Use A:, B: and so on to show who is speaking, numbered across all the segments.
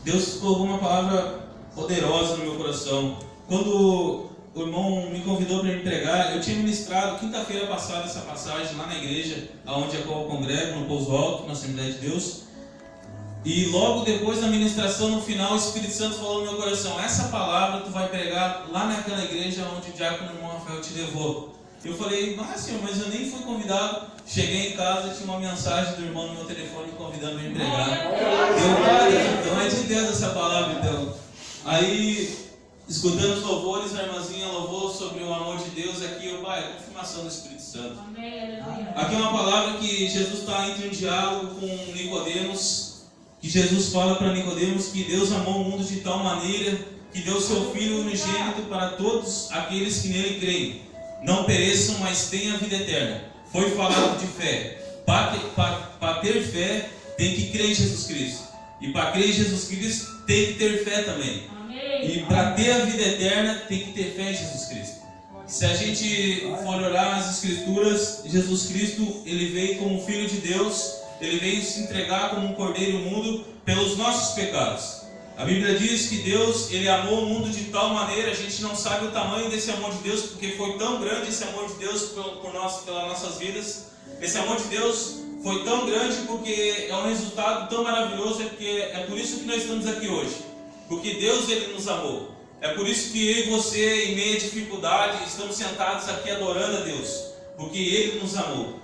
A: Deus colocou uma palavra poderosa no meu coração. Quando o irmão me convidou para me pregar, eu tinha ministrado quinta-feira passada essa passagem lá na igreja, onde eu congrego, no Pouso Alto, na Assembleia de Deus. E logo depois da ministração, no final, o Espírito Santo falou no meu coração: essa palavra tu vai pregar lá naquela igreja onde o diácono irmão Rafael te levou. Eu falei: Senhor, mas eu nem fui convidado. Cheguei em casa, tinha uma mensagem do irmão no meu telefone convidando a me pregar. Então é de Deus essa palavra, então. Aí, escutando os louvores, a irmãzinha louvou sobre o amor de Deus aqui. É confirmação do Espírito Santo. Aqui é uma palavra que Jesus está entre um diálogo com Nicodemos, que Jesus fala para Nicodemos que Deus amou o mundo de tal maneira que deu seu Filho unigênito para todos aqueles que nele creem, não pereçam, mas tenham a vida eterna. Foi falado de fé. Para ter fé, tem que crer em Jesus Cristo. E para crer em Jesus Cristo, tem que ter fé também. E para ter a vida eterna, tem que ter fé em Jesus Cristo. Se a gente for olhar as Escrituras, Jesus Cristo, ele veio como Filho de Deus. Ele veio se entregar como um cordeiro mudo pelos nossos pecados. A Bíblia diz que Deus, ele amou o mundo de tal maneira, a gente não sabe o tamanho desse amor de Deus, porque foi tão grande esse amor de Deus por nós, pelas nossas vidas. Esse amor de Deus foi tão grande porque é um resultado tão maravilhoso, é por isso que nós estamos aqui hoje. Porque Deus, ele nos amou. É por isso que eu e você, em meio à dificuldade, estamos sentados aqui adorando a Deus. Porque ele nos amou.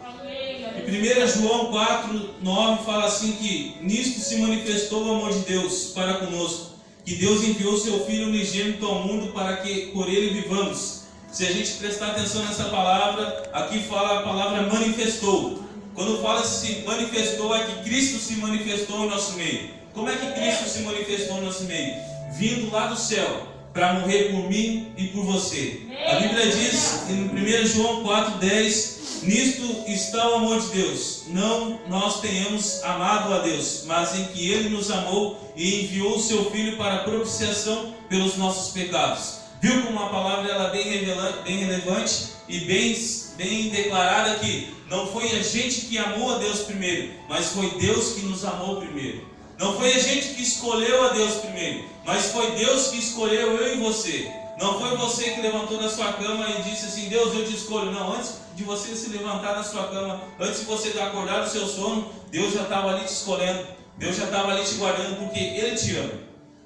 A: Em 1 João 4:9 fala assim que nisto se manifestou o amor de Deus para conosco, que Deus enviou seu Filho unigênito ao mundo para que por ele vivamos. Se a gente prestar atenção nessa palavra, aqui fala a palavra manifestou. Quando fala se manifestou, é que Cristo se manifestou em nosso meio. Como é que Cristo se manifestou em nosso meio? Vindo lá do céu para morrer por mim e por você. A Bíblia diz em 1 João 4:10: nisto está o amor de Deus, não nós tenhamos amado a Deus, mas em que Ele nos amou e enviou o seu Filho para a propiciação pelos nossos pecados. Viu como a palavra ela é bem relevante e bem declarada aqui? Não foi a gente que amou a Deus primeiro, mas foi Deus que nos amou primeiro. Não foi a gente que escolheu a Deus primeiro, mas foi Deus que escolheu eu e você. Não foi você que levantou da sua cama e disse assim: Deus, eu te escolho. Não, antes de você se levantar da sua cama, antes de você acordar do seu sono, Deus já estava ali te escolhendo. Deus já estava ali te guardando, porque Ele te ama.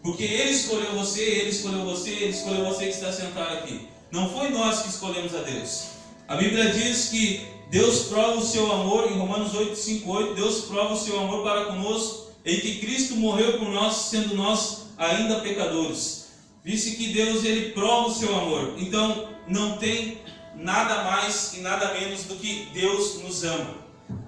A: Porque Ele escolheu você, Ele escolheu você, Ele escolheu você que está sentado aqui. Não foi nós que escolhemos a Deus. A Bíblia diz que Deus prova o seu amor, em Romanos 8:5-8, Deus prova o seu amor para conosco, em que Cristo morreu por nós, sendo nós ainda pecadores. Disse que Deus, ele prova o seu amor. Então não tem nada mais e nada menos do que Deus nos ama.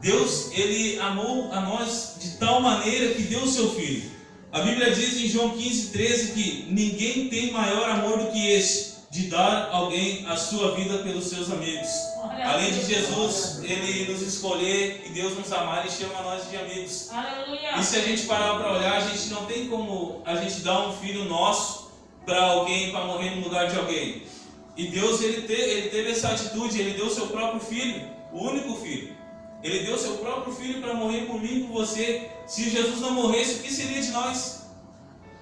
A: Deus, ele amou a nós de tal maneira que deu o seu Filho. A Bíblia diz em João 15:13 que ninguém tem maior amor do que esse, de dar alguém a sua vida pelos seus amigos. Além de Jesus, ele nos escolher e Deus nos amar, ele chama nós de amigos. Aleluia. E se a gente parar para olhar, a gente não tem como a gente dar um filho nosso para alguém, para morrer no lugar de alguém. E Deus, ele teve essa atitude, ele deu seu próprio filho, o único filho. Ele deu seu próprio filho para morrer por mim e por você. Se Jesus não morresse, o que seria de nós?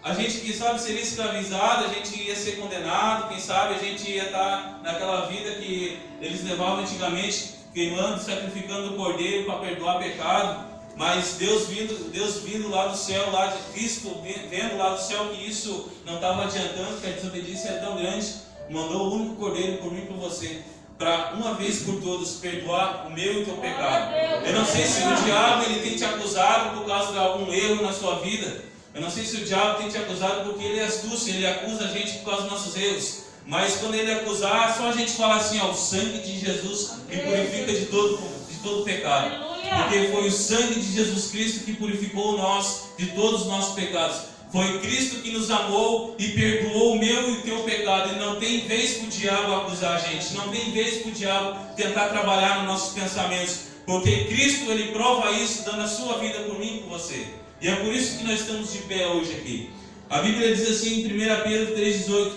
A: A gente, quem sabe, seria escravizado, a gente ia ser condenado, quem sabe a gente ia estar naquela vida que eles levavam antigamente, queimando, sacrificando o cordeiro para perdoar pecado. Mas Deus vindo lá do céu, lá de Cristo, vendo lá do céu que isso não estava adiantando, que a desobediência é tão grande, mandou o único cordeiro por mim e por você, para uma vez por todas perdoar o meu e o teu pecado. Eu não sei se o diabo ele tem te acusado por causa de algum erro na sua vida. Eu não sei se o diabo tem te acusado porque ele é astúcio, ele acusa a gente por causa dos nossos erros. Mas quando ele acusar, só a gente fala assim: ó, o sangue de Jesus me purifica de todo pecado. Porque foi o sangue de Jesus Cristo que purificou nós de todos os nossos pecados. Foi Cristo que nos amou e perdoou o meu e o teu pecado. E não tem vez para o diabo acusar a gente. Não tem vez para o diabo tentar trabalhar nos nossos pensamentos. Porque Cristo, ele prova isso dando a sua vida por mim e por você. E é por isso que nós estamos de pé hoje aqui. A Bíblia diz assim em 1 Pedro 3,18: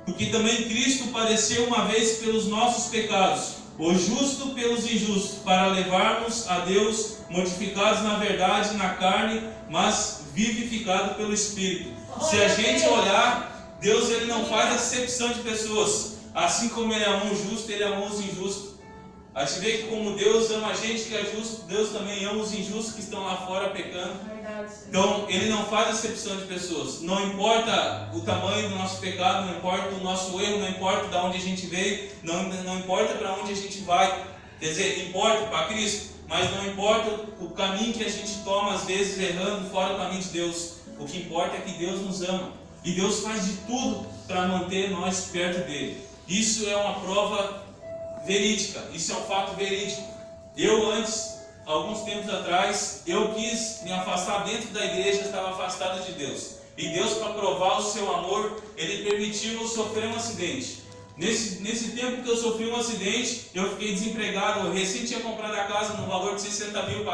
A: porque também Cristo padeceu uma vez pelos nossos pecados, o justo pelos injustos, para levarmos a Deus, mortificados na verdade, na carne, mas vivificado pelo Espírito. Se a gente olhar, Deus ele não faz acepção de pessoas. Assim como Ele amou o justo, Ele amou os injustos. A gente vê que como Deus ama a gente que é justo, Deus também ama os injustos que estão lá fora pecando. Então, Ele não faz acepção de pessoas. Não importa o tamanho do nosso pecado, não importa o nosso erro, não importa de onde a gente veio, não importa para onde a gente vai. Quer dizer, importa para Cristo, mas não importa o caminho que a gente toma, às vezes errando fora do caminho de Deus. O que importa é que Deus nos ama. E Deus faz de tudo para manter nós perto dEle. Isso é uma prova verídica, isso é um fato verídico. Eu antes, alguns tempos atrás, eu quis me afastar dentro da igreja, estava afastado de Deus. E Deus, para provar o seu amor, Ele permitiu eu sofrer um acidente. Nesse tempo que eu sofri um acidente, eu fiquei desempregado. Eu recém tinha comprado a casa no valor de 60 mil,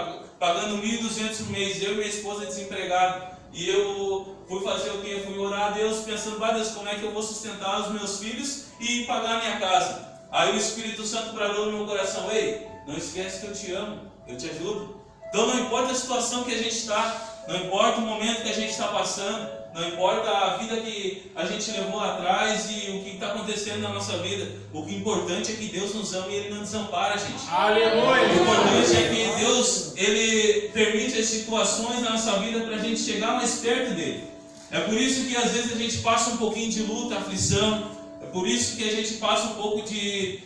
A: pagando 1.200 no mês. Eu e minha esposa desempregado. E eu fui fazer o quê? Fui orar a Deus, pensando, vai Deus, como é que eu vou sustentar os meus filhos e pagar a minha casa? Aí o Espírito Santo bradou no meu coração, ei, não esquece que eu te amo, eu te ajudo. Então não importa a situação que a gente está, não importa o momento que a gente está passando, não importa a vida que a gente levou lá atrás e o que está acontecendo na nossa vida. O que é importante é que Deus nos ama e Ele não desampara a gente.
B: Aleluia!
A: O importante é que Deus, Ele permite as situações na nossa vida para a gente chegar mais perto dEle. É por isso que às vezes a gente passa um pouquinho de luta, aflição. É por isso que a gente passa um pouco de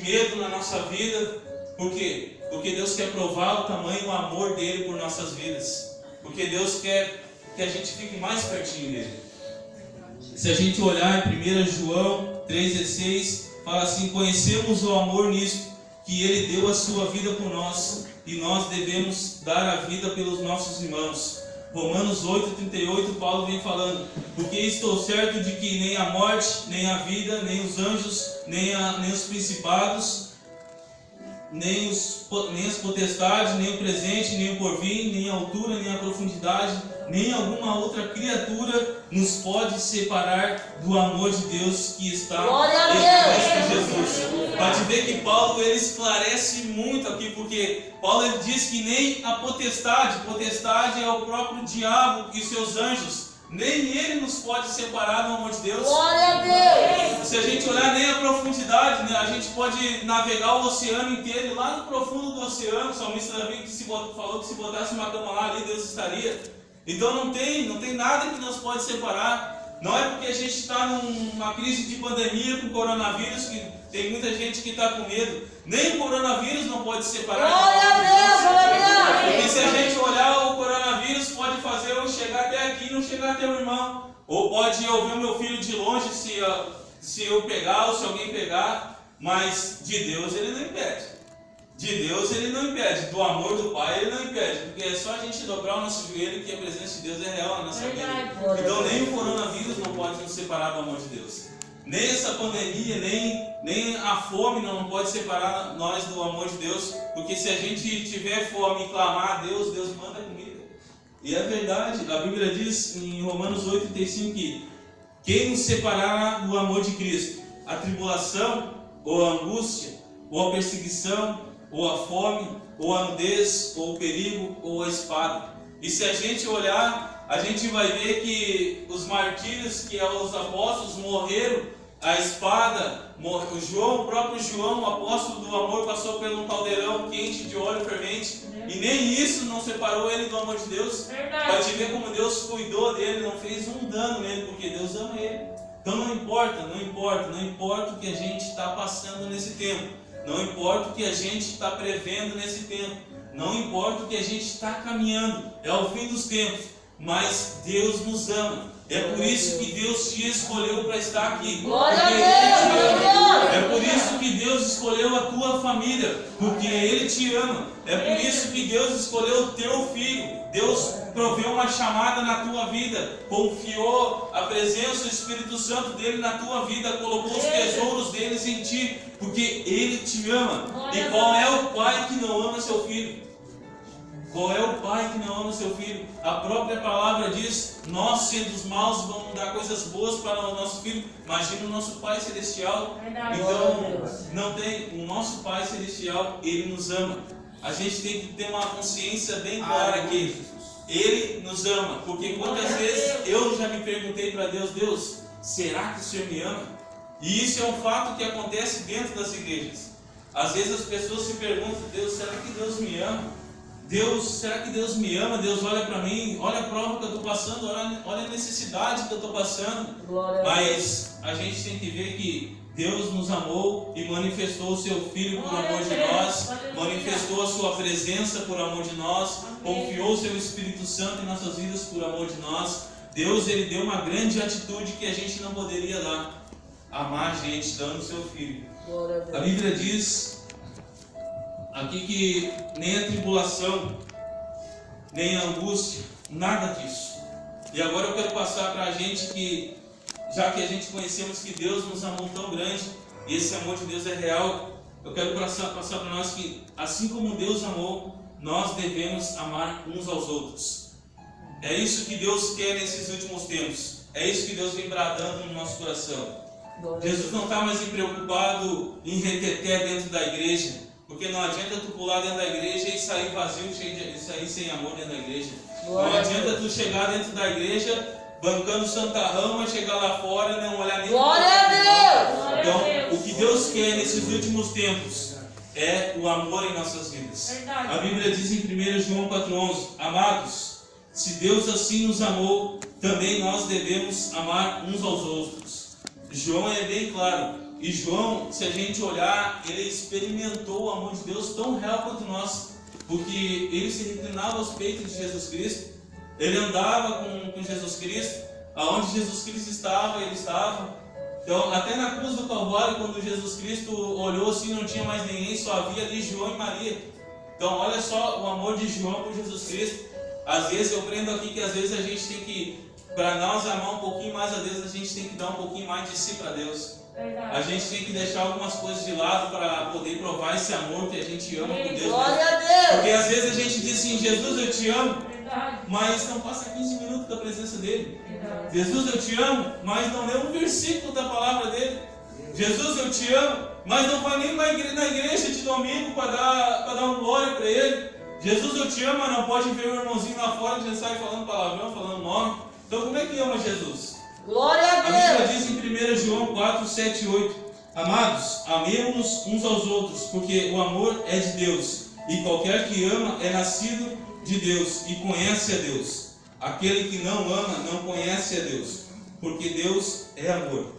A: medo na nossa vida. Por quê? Porque Deus quer provar o tamanho, o amor dEle por nossas vidas. Porque Deus quer que a gente fique mais pertinho dEle. Se a gente olhar em 1 João 3,16, fala assim, conhecemos o amor nisto, que Ele deu a sua vida por nós, e nós devemos dar a vida pelos nossos irmãos. Romanos 8,38, Paulo vem falando, porque estou certo de que nem a morte, nem a vida, nem os anjos, nem os principados, nem as potestades, nem o presente, nem o porvir, nem a altura, nem a profundidade, nem alguma outra criatura nos pode separar do amor de Deus que está em Cristo Jesus. Para te ver que Paulo ele esclarece muito aqui, porque Paulo ele diz que nem a potestade é o próprio diabo e seus anjos, nem ele nos pode separar do amor de Deus.
C: Glória a Deus!
A: Se a gente olhar nem a profundidade, né, a gente pode navegar o oceano inteiro, lá no profundo do oceano. O salmista Davi falou que se botasse uma cama lá, ali Deus estaria. Então não tem nada que nos pode separar. Não é porque a gente está numa crise de pandemia com coronavírus, que tem muita gente que está com medo. Nem o coronavírus não pode separar.
C: Glória a Deus! Glória a Deus!
A: Porque se a gente olhar, o coronavírus pode fazer eu chegar até aqui e não chegar até o irmão. Ou pode eu ver o meu filho de longe se eu pegar ou se alguém pegar. Mas de Deus ele não impede. De Deus ele não impede. Do amor do Pai ele não impede. Porque é só a gente dobrar o nosso joelho que a presença de Deus é real na nossa vida. Então nem o coronavírus não pode nos separar do amor de Deus. Nem essa pandemia, nem a fome não pode separar nós do amor de Deus. Porque se a gente tiver fome e clamar a Deus, Deus manda comida. E é verdade. A Bíblia diz em Romanos 8,35 que quem nos separará do amor de Cristo? A tribulação, ou a angústia, ou a perseguição, ou a fome, ou a nudez, ou o perigo, ou a espada. E se a gente olhar, a gente vai ver que os martírios que os apóstolos morreram, a espada, o próprio João, o apóstolo do amor, passou por um caldeirão quente de óleo fervente, e nem isso não separou ele do amor de Deus. Para te ver como Deus cuidou dele, não fez um dano nele, porque Deus ama ele. Então não importa o que a gente está passando nesse tempo, não importa o que a gente está prevendo nesse tempo, não importa o que a gente está caminhando, é o fim dos tempos, mas Deus nos ama. É por isso que Deus te escolheu para estar aqui.
C: Glória a Deus!
A: É por isso que Deus escolheu a tua família, porque Ele te ama. É por isso que Deus escolheu o teu filho. Deus proveu uma chamada na tua vida, confiou a presença do Espírito Santo dele na tua vida, colocou os tesouros deles em ti, porque Ele te ama. E qual é o pai que não ama seu filho? Qual é o pai que não ama seu filho? A própria palavra diz, nós sendo os maus vamos dar coisas boas para o nosso filho. Imagina o nosso Pai Celestial. Então, não tem, o nosso Pai Celestial, Ele nos ama. A gente tem que ter uma consciência bem clara que Ele nos ama. Porque quantas vezes eu já me perguntei para Deus: Deus, será que o Senhor me ama? E isso é um fato que acontece dentro das igrejas. Às vezes as pessoas se perguntam: Deus, será que Deus me ama? Deus, será que Deus me ama? Deus olha para mim, olha a prova que eu estou passando, olha a necessidade que eu estou passando. Mas a gente tem que ver que Deus nos amou e manifestou o seu Filho por amor de nós, manifestou a sua presença por amor de nós, confiou o seu Espírito Santo em nossas vidas por amor de nós. Deus, Ele deu uma grande atitude que a gente não poderia dar: amar a gente dando o seu Filho. A Bíblia diz aqui que nem a tribulação, nem a angústia, nada disso. E agora eu quero passar para a gente que, já que a gente conhecemos que Deus nos amou tão grande, e esse amor de Deus é real, eu quero passar para nós que, assim como Deus amou, nós devemos amar uns aos outros. É isso que Deus quer nesses últimos tempos. É isso que Deus vem bradando no nosso coração. Jesus não está mais preocupado em reteté dentro da igreja, porque não adianta tu pular dentro da igreja e sair vazio, e sair sem amor dentro da igreja. Não adianta tu chegar dentro da igreja bancando santarrão, mas chegar lá fora e não olhar nem.
C: Glória a Deus!
A: Então, o que Deus quer nesses últimos tempos é o amor em nossas vidas.
B: Verdade.
A: A Bíblia diz em 1 João 4,11: Amados, se Deus assim nos amou, também nós devemos amar uns aos outros. João é bem claro. E João, se a gente olhar, ele experimentou o amor de Deus tão real quanto nós, porque ele se reclinava aos peitos de Jesus Cristo, ele andava com Jesus Cristo, aonde Jesus Cristo estava, ele estava. Então, até na cruz do Calvário, quando Jesus Cristo olhou assim, não tinha mais ninguém, só havia ali João e Maria. Então, olha só o amor de João por Jesus Cristo. Às vezes, eu aprendo aqui que às vezes a gente tem que, para nós amar um pouquinho mais a Deus, a gente tem que dar um pouquinho mais de si para Deus. A gente tem que deixar algumas coisas de lado para poder provar esse amor que a gente ama por Deus.
C: Glória a Deus!
A: Porque às vezes a gente diz assim: Jesus, eu te amo, mas não passa 15 minutos da presença dele. Jesus, eu te amo, mas não lê um versículo da palavra dele. Jesus, eu te amo, mas não vai nem na igreja de domingo para dar um glória para ele. Jesus, eu te amo, mas não pode ver o irmãozinho lá fora que já sai falando palavrão, falando nome. Então como é que ama Jesus?
C: Glória a
A: A Bíblia
C: Deus!
A: diz em 1 João 4, 7 e 8: Amados, amemos uns aos outros, porque o amor é de Deus, e qualquer que ama é nascido de Deus e conhece a Deus. Aquele que não ama não conhece a Deus, porque Deus é amor.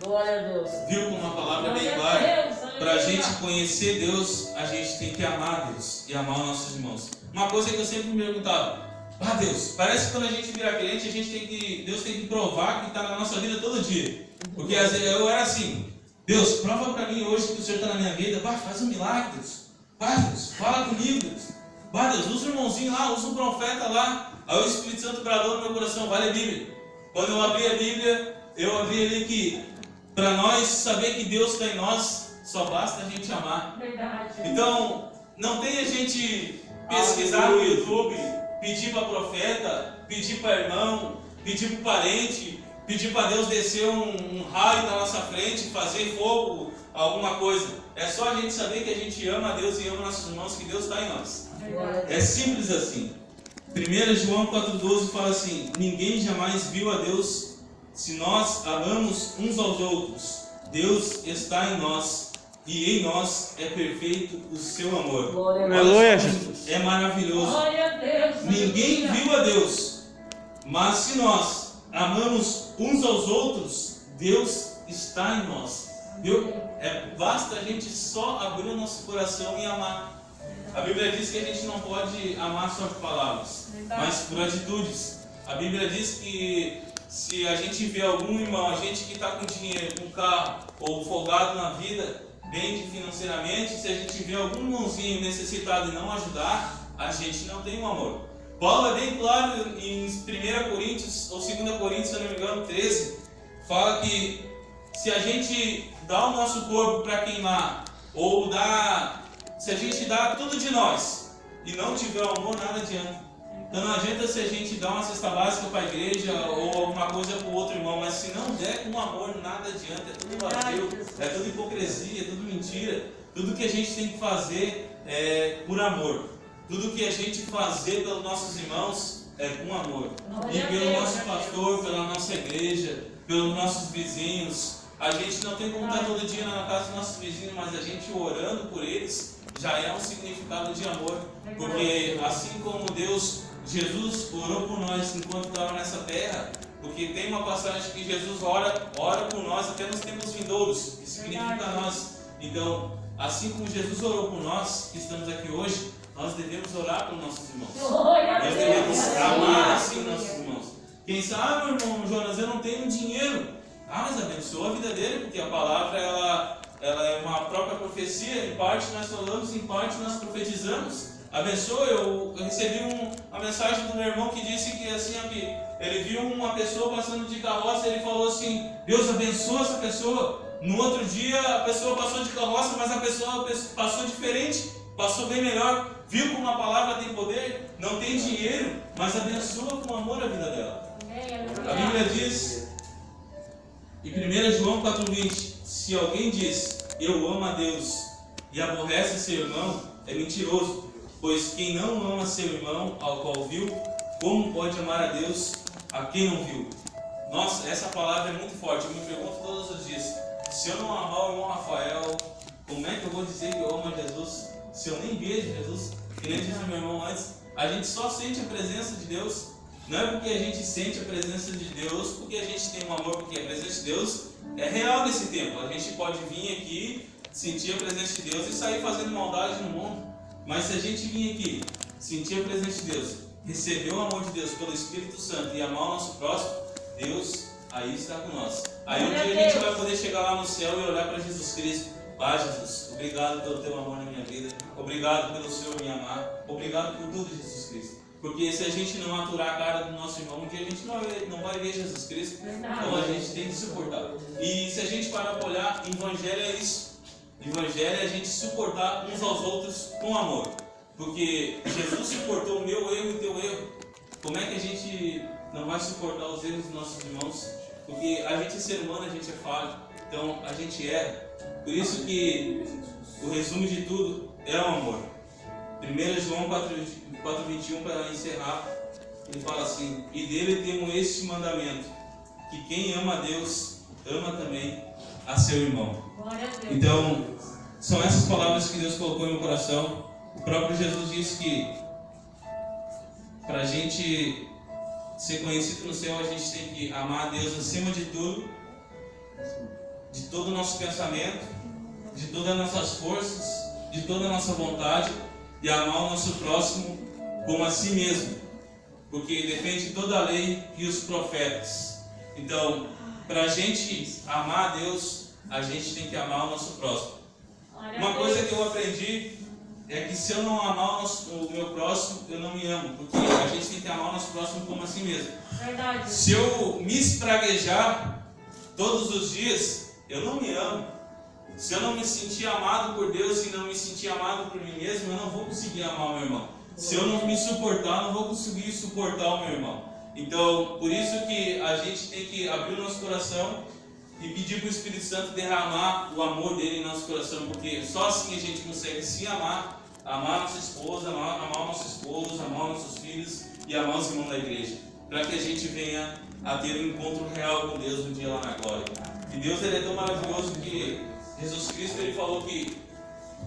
C: Glória a Deus!
A: Viu como uma palavra bem clara? Para a gente conhecer Deus, a gente tem que amar Deus e amar os nossos irmãos. Uma coisa que eu sempre me perguntava: Deus, parece que quando a gente vira crente, Deus tem que provar que está na nossa vida todo dia. Porque às vezes eu era assim: Deus, prova para mim hoje que o Senhor está na minha vida. Faz um milagre, Deus. Deus, fala comigo, Deus. Deus, usa o irmãozinho lá, usa o profeta lá. Aí o Espírito Santo bradou no meu coração: vai ler a Bíblia. Quando eu abri a Bíblia, eu abri ali que para nós saber que Deus está em nós, só basta a gente amar.
B: Verdade.
A: Então, não tem a gente pesquisar no YouTube, pedir para profeta, pedir para irmão, pedir para parente, pedir para Deus descer um raio na nossa frente, fazer fogo, alguma coisa. É só a gente saber que a gente ama a Deus e ama nossos irmãos, que Deus está em nós. É simples assim. 1 João 4,12 fala assim: ninguém jamais viu a Deus. Se nós amamos uns aos outros, Deus está em nós e em nós é perfeito o seu amor.
C: Glória a Deus!
A: É maravilhoso.
B: Glória a Deus.
A: Ninguém viu a Deus, mas se nós amamos uns aos outros, Deus está em nós. Viu? Basta a gente só abrir o nosso coração e amar. A Bíblia diz que a gente não pode amar só por palavras, mas por atitudes. A Bíblia diz que se a gente vê algum irmão, a gente que está com dinheiro, com carro ou folgado na vida, bem financeiramente, se a gente vê algum irmãozinho necessitado e não ajudar, a gente não tem um amor. Paulo é bem claro em 1 Coríntios ou 2 Coríntios, se eu não me engano, 13, fala que se a gente dá o nosso corpo para queimar, ou se a gente dá tudo de nós e não tiver amor, nada adianta. Então não adianta se a gente dá uma cesta básica para a igreja ou alguma coisa para o outro irmão, mas se não der com amor, nada adianta. É tudo vazio, é tudo hipocrisia, é tudo mentira. Tudo que a gente tem que fazer é por amor. Tudo que a gente fazer pelos nossos irmãos é com amor.
C: Glória
A: E
C: a
A: pelo
C: Deus,
A: nosso pastor, pela nossa igreja, pelos nossos vizinhos. A gente não tem como estar todo dia na casa dos nossos vizinhos, mas a gente orando por eles já é um significado de amor. Porque assim como Jesus orou por nós enquanto estava nessa terra, porque tem uma passagem que Jesus ora por nós até nos tempos vindouros, que significa nós. Então, assim como Jesus orou por nós, que estamos aqui hoje, nós devemos orar por nossos irmãos. Nós devemos amar assim nossos irmãos. Quem sabe, meu irmão Jonas, eu não tenho dinheiro. Mas abençoa a vida dele, porque a palavra ela é uma própria profecia. Em parte nós falamos, em parte nós profetizamos. Abençoa. Eu recebi uma mensagem do meu irmão que disse que assim, que ele viu uma pessoa passando de carroça e ele falou assim: Deus abençoa essa pessoa. No outro dia a pessoa passou de carroça, mas a pessoa passou diferente, passou bem melhor. Viu como a palavra tem poder, não tem dinheiro, mas abençoa com amor a vida dela. A Bíblia diz em 1 João 4,20: se alguém diz eu amo a Deus e aborrece seu irmão, é mentiroso, pois quem não ama seu irmão ao qual viu, como pode amar a Deus a quem não viu? Nossa, essa palavra é muito forte. Eu me pergunto todos os dias: se eu não amar o irmão Rafael, como é que eu vou dizer que eu amo a Jesus se eu nem vejo Jesus? Que nem disse meu irmão antes, a gente só sente a presença de Deus. Não é porque a gente sente a presença de Deus, porque a gente tem um amor, porque a presença de Deus é real nesse tempo. A gente pode vir aqui, sentir a presença de Deus e sair fazendo maldade no mundo. Mas se a gente vir aqui, sentir a presença de Deus, receber o amor de Deus pelo Espírito Santo e amar o nosso próximo, Deus aí está com nós. Aí um dia a gente vai poder chegar lá no céu e olhar para Jesus Cristo: Jesus, obrigado pelo teu amor na minha vida, obrigado pelo Senhor me amar, obrigado por tudo, Jesus Cristo. Porque se a gente não aturar a cara do nosso irmão, um dia a gente não vai ver Jesus Cristo. Então a gente tem que suportar. E se a gente parar para olhar, Evangelho é isso. Evangelho é a gente suportar uns aos outros com amor. Porque Jesus suportou o meu erro e o teu erro. Como é que a gente não vai suportar os erros dos nossos irmãos? Porque a gente é ser humano, a gente é falho. Então a gente erra. Por isso que o resumo de tudo é o amor. 1 João 4,21, para encerrar, ele fala assim: e dele temos este mandamento, que quem ama a Deus, ama também a seu irmão. Então, são essas palavras que Deus colocou no meu coração. O próprio Jesus disse que para a gente ser conhecido no céu, a gente tem que amar a Deus acima de tudo, de todo o nosso pensamento, de todas as nossas forças, de toda a nossa vontade, e amar o nosso próximo como a si mesmo, porque depende toda a lei e os profetas. Então, para a gente amar a Deus, a gente tem que amar o nosso próximo. Uma coisa que eu aprendi é que se eu não amar o meu próximo, eu não me amo, porque a gente tem que amar o nosso próximo como a si mesmo.
C: Verdade.
A: Se eu me espraguejar todos os dias, eu não me amo. Se eu não me sentir amado por Deus e não me sentir amado por mim mesmo, eu não vou conseguir amar o meu irmão. Se eu não me suportar, eu não vou conseguir suportar o meu irmão. Então, por isso que a gente tem que abrir o nosso coração e pedir para o Espírito Santo derramar o amor dele em nosso coração, porque só assim a gente consegue se amar, amar nossa esposa, amar o nosso esposo, amar nossos filhos e amar os irmãos da igreja, para que a gente venha a ter um encontro real com Deus um dia lá na glória. E Deus, ele é tão maravilhoso que Jesus Cristo, ele falou que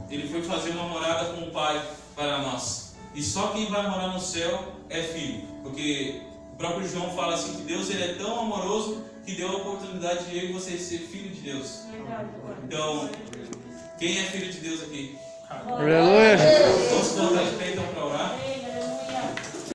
A: ele foi fazer uma morada com o Pai para nós. E só quem vai morar no céu é filho. Porque o próprio João fala assim que Deus, ele é tão amoroso que deu a oportunidade de eu e você ser filho de Deus. Então, quem é filho de Deus aqui?
C: Aleluia.